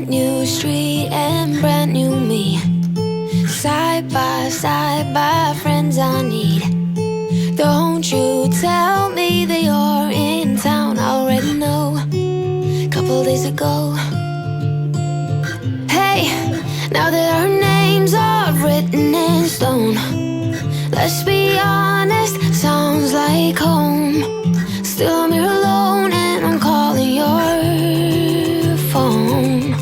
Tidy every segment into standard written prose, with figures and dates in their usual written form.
brand new street and brand new me. Side by friends I need. Don't you tell me that you're in town, I already know. Couple days ago. Hey, now that our names are written in stone, let's be honest, sounds like home. Still I'm here alone and I'm calling your phone.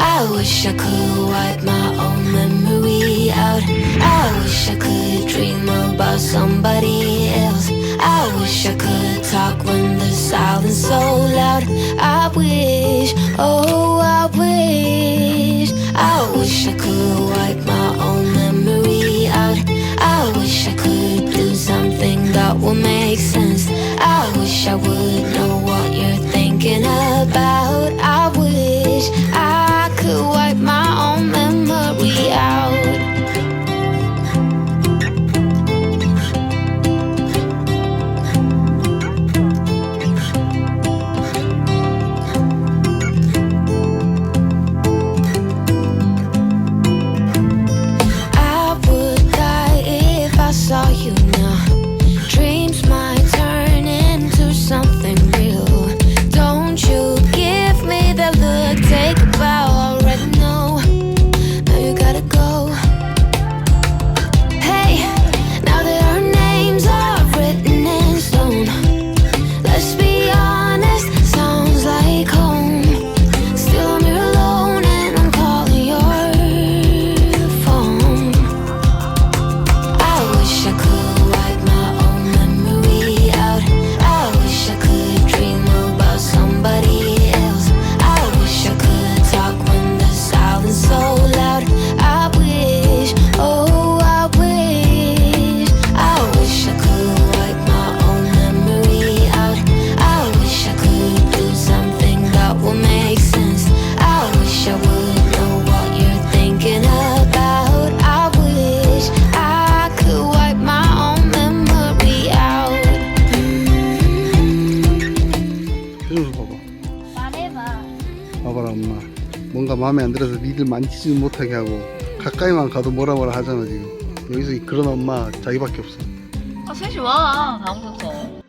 I wish I could wipe my own memory out. I wish I could dream about somebody else. I wish I could talk when the silence so loud. I wish, oh I wish I could wipe my own memory out. I wish I could do something that will make sense. I wish I would know what you're thinking about. I wish I could wipe my own memory out. Saw you now. Dreams might turn into something real. Don't you give me that look, take a bow. Already know, now you gotta go. Hey, now that our names are written in stone, let's be honest, sounds like home. Still I'm here alone and I'm calling your phone. I wish I could wipe my own memory out. I wish I could dream about somebody else. I wish I could talk when the silence so loud. I wish, oh I wish I could wipe my own memory out. I wish I could do something that will make sense. I wish I would know what you're thinking about. I wish I could wipe my own memory out. 표정 좀 봐봐. 말해봐. 봐봐라 엄마. 뭔가 마음에 안 들어서 니들 만지지 못하게 하고 가까이만 가도 뭐라 하잖아 지금. 여기서 그런 엄마 자기밖에 없어. 아, 셋이 와. 다음 순서.